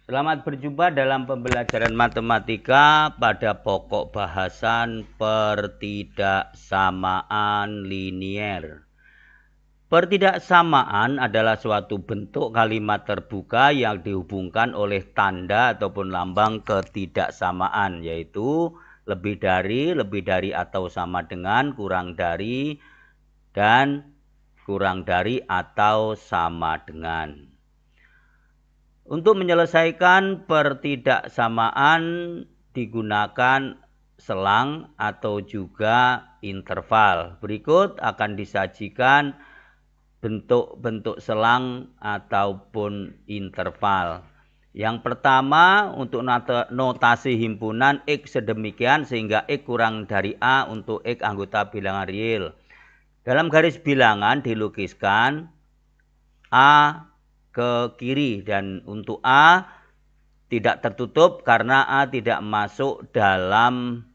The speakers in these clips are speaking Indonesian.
Selamat berjumpa dalam pembelajaran matematika pada pokok bahasan pertidaksamaan linier. Pertidaksamaan adalah suatu bentuk kalimat terbuka yang dihubungkan oleh tanda ataupun lambang ketidaksamaan, yaitu lebih dari atau sama dengan, kurang dari, dan kurang dari atau sama dengan. Untuk menyelesaikan pertidaksamaan digunakan selang atau juga interval. Berikut akan disajikan bentuk-bentuk selang ataupun interval. Yang pertama, untuk notasi himpunan X sedemikian sehingga X kurang dari A untuk X anggota bilangan real. Dalam garis bilangan dilukiskan A ke kiri, dan untuk A tidak tertutup karena A tidak masuk dalam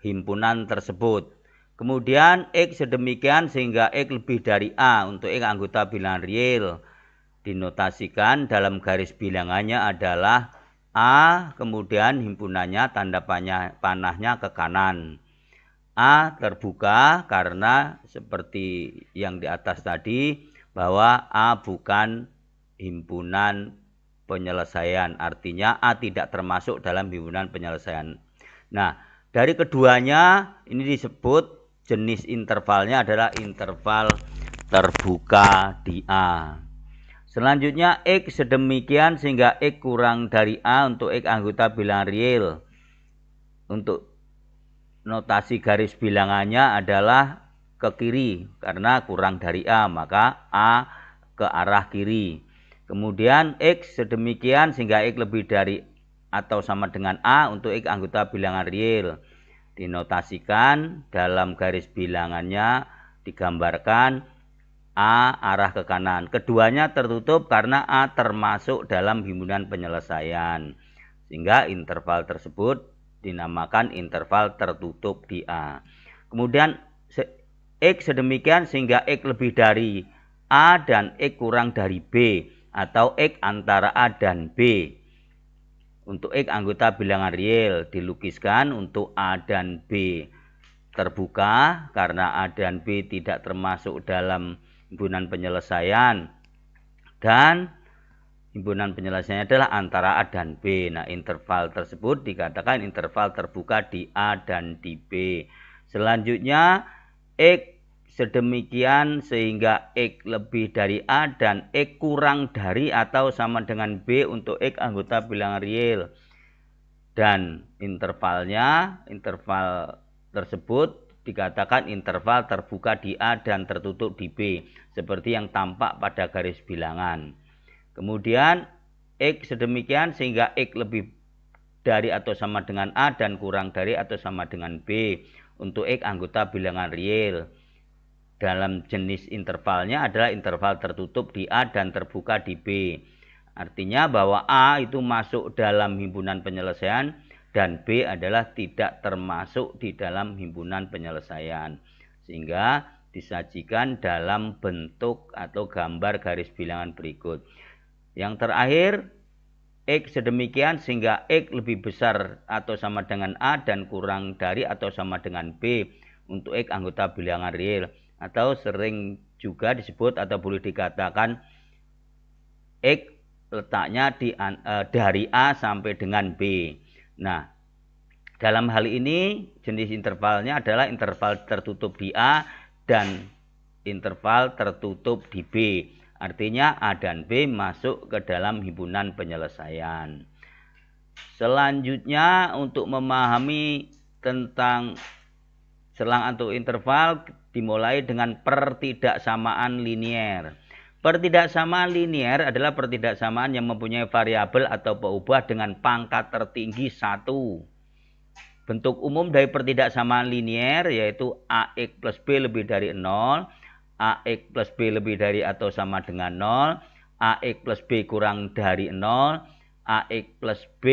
himpunan tersebut. Kemudian X sedemikian sehingga X lebih dari A untuk X anggota bilangan real. Dinotasikan dalam garis bilangannya adalah A, kemudian himpunannya tanda panahnya ke kanan. A terbuka karena seperti yang di atas tadi, bahwa A bukan himpunan penyelesaian, artinya A tidak termasuk dalam himpunan penyelesaian. Nah, dari keduanya ini disebut jenis intervalnya adalah interval terbuka di A. Selanjutnya X sedemikian sehingga X kurang dari A untuk X anggota bilangan real. Untuk notasi garis bilangannya adalah ke kiri karena kurang dari A, maka A ke arah kiri. Kemudian X sedemikian sehingga X lebih dari atau sama dengan A untuk X anggota bilangan real. Dinotasikan dalam garis bilangannya digambarkan A arah ke kanan. Keduanya tertutup karena A termasuk dalam himpunan penyelesaian. Sehingga interval tersebut dinamakan interval tertutup di A. Kemudian X sedemikian sehingga X lebih dari A dan X kurang dari B, atau X antara A dan B. Untuk X anggota bilangan real dilukiskan untuk A dan B terbuka karena A dan B tidak termasuk dalam himpunan penyelesaian, dan himpunan penyelesaiannya adalah antara A dan B. Nah, interval tersebut dikatakan interval terbuka di A dan di B. Selanjutnya X sedemikian sehingga X lebih dari A dan X kurang dari atau sama dengan B untuk X anggota bilangan real. Dan interval tersebut dikatakan interval terbuka di A dan tertutup di B, seperti yang tampak pada garis bilangan. Kemudian X sedemikian sehingga X lebih dari atau sama dengan A dan kurang dari atau sama dengan B untuk X anggota bilangan real. Dalam jenis intervalnya adalah interval tertutup di A dan terbuka di B. Artinya bahwa A itu masuk dalam himpunan penyelesaian dan B adalah tidak termasuk di dalam himpunan penyelesaian. Sehingga disajikan dalam bentuk atau gambar garis bilangan berikut. Yang terakhir, X sedemikian sehingga X lebih besar atau sama dengan A dan kurang dari atau sama dengan B untuk X anggota bilangan real, atau sering juga disebut atau boleh dikatakan X letaknya dari A sampai dengan B. Nah, dalam hal ini jenis intervalnya adalah interval tertutup di A dan interval tertutup di B. Artinya A dan B masuk ke dalam himpunan penyelesaian. Selanjutnya, untuk memahami tentang selang atau interval dimulai dengan pertidaksamaan linier. Pertidaksamaan linier adalah pertidaksamaan yang mempunyai variabel atau peubah dengan pangkat tertinggi 1. Bentuk umum dari pertidaksamaan linier yaitu AX plus B lebih dari 0, AX plus B lebih dari atau sama dengan 0, AX plus B kurang dari 0, AX plus B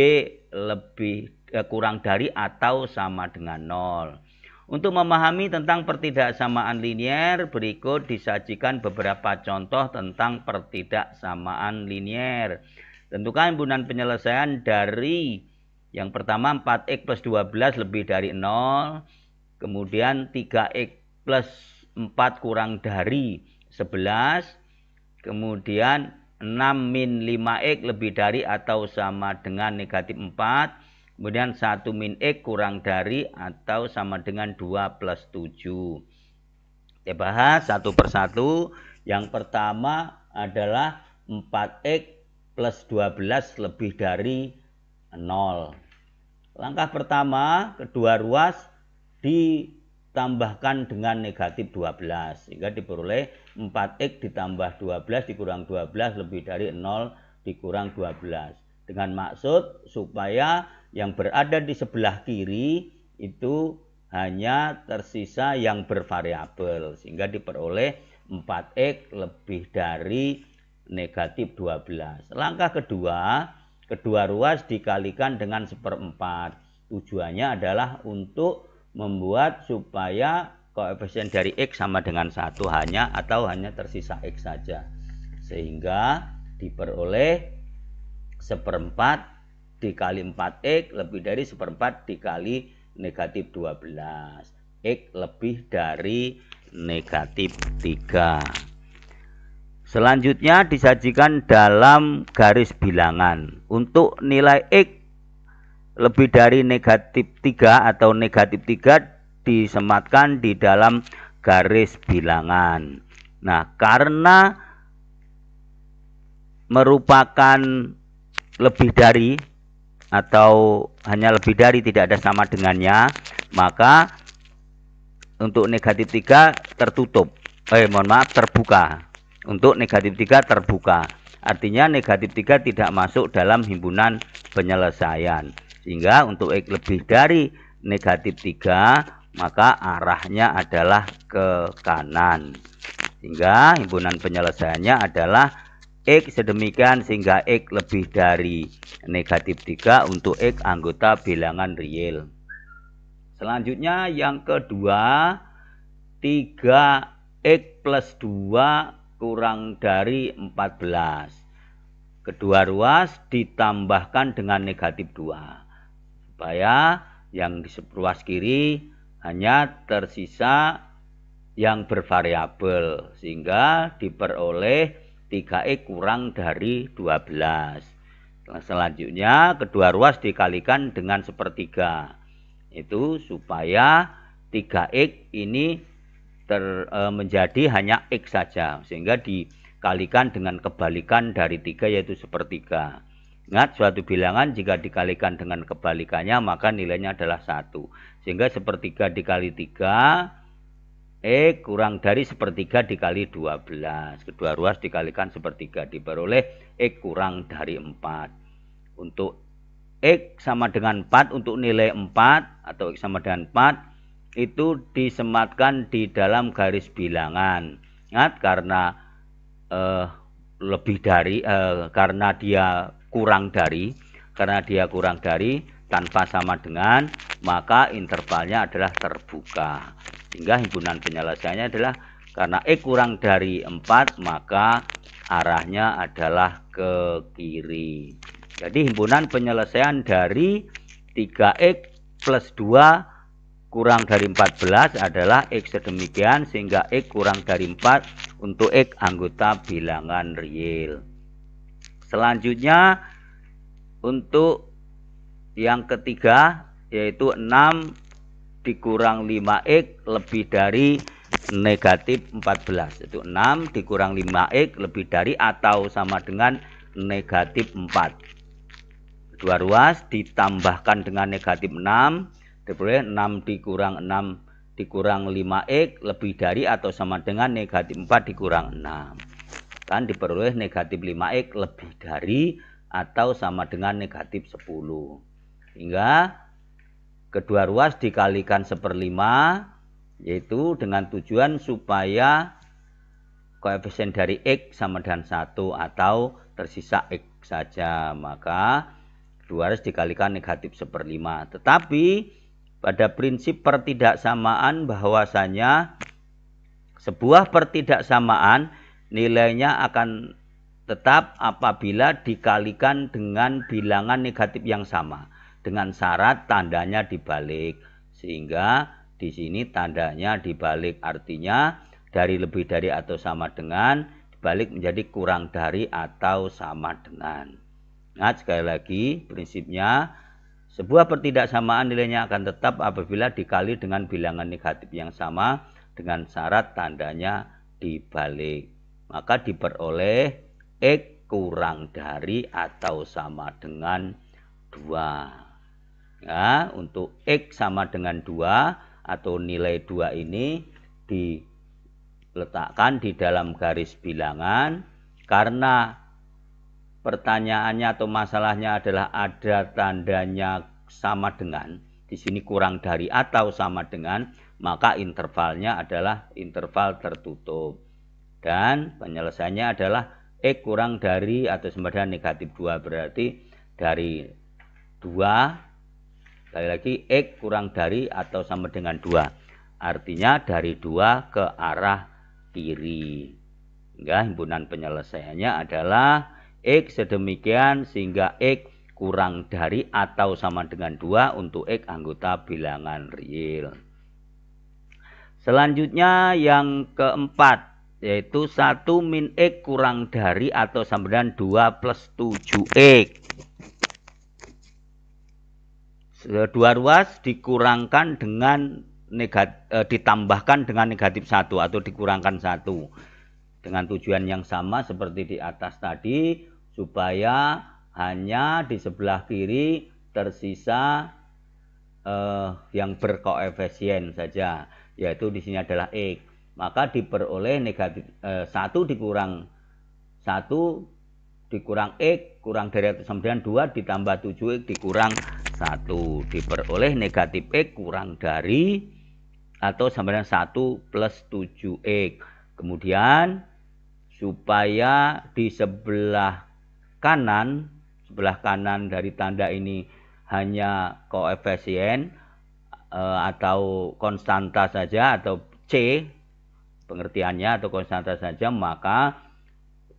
kurang dari atau sama dengan 0. Untuk memahami tentang pertidaksamaan linier, berikut disajikan beberapa contoh tentang pertidaksamaan linier. Tentukan himpunan penyelesaian dari yang pertama 4x plus 12 lebih dari 0. Kemudian 3x plus 4 kurang dari 11. Kemudian 6 min 5x lebih dari atau sama dengan negatif 4. Kemudian 1 min x kurang dari atau sama dengan 2 plus 7. Kita bahas satu persatu. Yang pertama adalah 4x plus 12 lebih dari 0. Langkah pertama, kedua ruas ditambahkan dengan negatif 12. Sehingga diperoleh 4x ditambah 12 dikurang 12 lebih dari 0 dikurang 12. Dengan maksud supaya yang berada di sebelah kiri itu hanya tersisa yang bervariabel. Sehingga diperoleh 4x lebih dari negatif 12. Langkah kedua, kedua ruas dikalikan dengan 1/4. Tujuannya adalah untuk membuat supaya koefisien dari x sama dengan 1 hanya atau hanya tersisa x saja. Sehingga diperoleh 1/4 dikali 4x lebih dari 1/4 dikali negatif 12. X lebih dari negatif 3. Selanjutnya disajikan dalam garis bilangan. Untuk nilai x lebih dari negatif 3 atau negatif 3 disematkan di dalam garis bilangan. Nah, karena merupakan lebih dari atau hanya lebih dari, tidak ada sama dengannya, maka untuk negatif 3 tertutup. Terbuka. Untuk negatif 3 terbuka. Artinya negatif 3 tidak masuk dalam himpunan penyelesaian. Sehingga untuk x lebih dari negatif 3, maka arahnya adalah ke kanan. Sehingga himpunan penyelesaiannya adalah x sedemikian sehingga x lebih dari negatif 3 untuk x anggota bilangan real. Selanjutnya yang kedua, 3x plus 2 kurang dari 14. Kedua ruas ditambahkan dengan negatif 2. Supaya yang di ruas kiri hanya tersisa yang bervariabel. Sehingga diperoleh 3x kurang dari 12. Selanjutnya kedua ruas dikalikan dengan 1/3. Itu supaya 3x ini menjadi hanya x saja. Sehingga dikalikan dengan kebalikan dari 3 yaitu 1/3. Ingat, suatu bilangan jika dikalikan dengan kebalikannya maka nilainya adalah 1. Sehingga 1/3 dikali 3 x kurang dari 1/3 dikali 12. Kedua ruas dikalikan 1/3 diperoleh x kurang dari 4. Untuk x sama dengan 4, untuk nilai 4 atau x sama dengan 4 itu disematkan di dalam garis bilangan. Ingat, karena lebih dari karena dia kurang dari tanpa sama dengan, maka intervalnya adalah terbuka. Sehingga himpunan penyelesaiannya adalah karena x kurang dari 4 maka arahnya adalah ke kiri. Jadi himpunan penyelesaian dari 3x plus 2 kurang dari 14 adalah x sedemikian sehingga x kurang dari 4 untuk x anggota bilangan real. Selanjutnya untuk yang ketiga yaitu 6 dikurang 5x lebih dari negatif 14. Itu 6 dikurang 5x lebih dari atau sama dengan negatif 4. Kedua ruas ditambahkan dengan negatif 6. Diperoleh 6 dikurang 6 dikurang 5x lebih dari atau sama dengan negatif 4 dikurang 6. Kan diperoleh negatif 5x lebih dari atau sama dengan negatif 10. Hingga kedua ruas dikalikan 1/5, yaitu dengan tujuan supaya koefisien dari x sama dengan 1 atau tersisa x saja. Maka kedua ruas dikalikan negatif 1/5. Tetapi pada prinsip pertidaksamaan bahwasanya sebuah pertidaksamaan nilainya akan tetap apabila dikalikan dengan bilangan negatif yang sama dengan syarat tandanya dibalik. Sehingga di sini tandanya dibalik, artinya dari lebih dari atau sama dengan dibalik menjadi kurang dari atau sama dengan. Nah, sekali lagi prinsipnya sebuah pertidaksamaan nilainya akan tetap apabila dikali dengan bilangan negatif yang sama dengan syarat tandanya dibalik. Maka diperoleh X kurang dari atau sama dengan 2. Ya, untuk X sama dengan 2 atau nilai 2 ini diletakkan di dalam garis bilangan karena pertanyaannya atau masalahnya adalah ada tandanya sama dengan, di sini kurang dari atau sama dengan, maka intervalnya adalah interval tertutup. Dan penyelesaiannya adalah X kurang dari atau sama dengan negatif 2, berarti dari 2, sekali lagi X kurang dari atau sama dengan 2, artinya dari 2 ke arah kiri. Hingga himpunan penyelesaiannya adalah X sedemikian sehingga X kurang dari atau sama dengan 2 untuk X anggota bilangan real. Selanjutnya yang keempat, yaitu 1 min X kurang dari atau sama dengan 2 plus 7X. 2 ruas dikurangkan dengan ditambahkan dengan negatif 1 atau dikurangkan 1. Dengan tujuan yang sama seperti di atas tadi, supaya hanya di sebelah kiri tersisa yang berkoefisien saja, yaitu di sini adalah X. Maka diperoleh negatif 1 dikurang 1 dikurang X kurang dari atau sama dengan 2 ditambah 7X dikurang 1, diperoleh negatif X kurang dari atau sama dengan 1 plus 7X. Kemudian supaya di sebelah kanan dari tanda ini hanya koefisien atau konstanta saja atau C pengertiannya atau konstanta saja, maka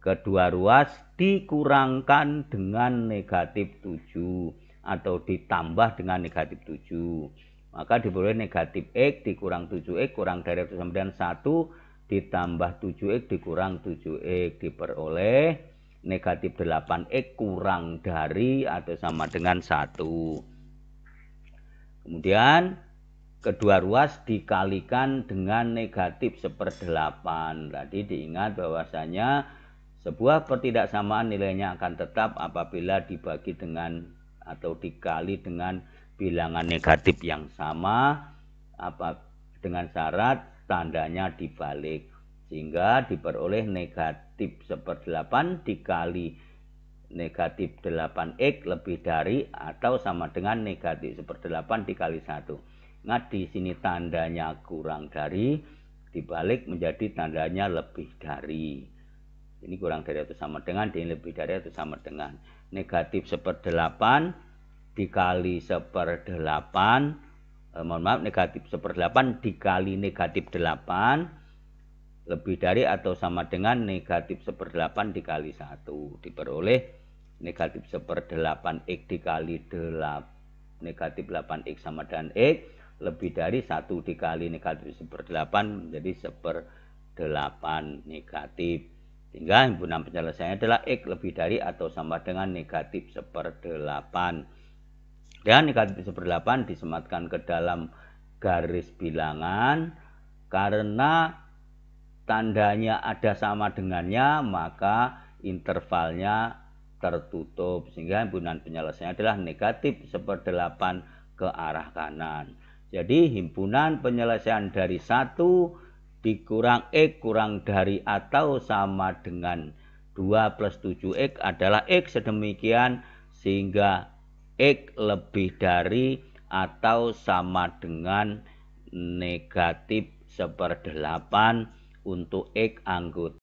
kedua ruas dikurangkan dengan negatif 7 atau ditambah dengan negatif 7. Maka diperoleh negatif X dikurang 7X kurang dari atau sama dengan 1 ditambah 7X dikurang 7X, diperoleh negatif 8X kurang dari atau sama dengan 1. Kemudian kedua ruas dikalikan dengan negatif 1/8. Tadi diingat bahwasanya sebuah pertidaksamaan nilainya akan tetap apabila dibagi dengan atau dikali dengan bilangan negatif yang sama dengan syarat tandanya dibalik, sehingga diperoleh negatif 1/8 dikali negatif 8X lebih dari atau sama dengan negatif 1/8 dikali 1. Nah, di sini tandanya kurang dari dibalik menjadi tandanya lebih dari. Ini kurang dari atau sama dengan, ini lebih dari atau sama dengan. Negatif 1/8 dikali 1/8, negatif 1/8 dikali negatif 8 lebih dari atau sama dengan negatif 1/8 dikali 1, diperoleh negatif 1/8X dikali negatif 8X sama dengan X lebih dari 1 dikali negatif 1/8 menjadi 1/8 negatif. Sehingga himpunan penyelesaiannya adalah X lebih dari atau sama dengan negatif 1/8. Dan negatif 1/8 disematkan ke dalam garis bilangan karena tandanya ada sama dengannya, maka intervalnya tertutup, sehingga himpunan penyelesaian adalah negatif 1/8 ke arah kanan. Jadi himpunan penyelesaian dari 1 dikurang X kurang dari atau sama dengan 2 plus 7X adalah X sedemikian sehingga X lebih dari atau sama dengan negatif 1/8 untuk X anggota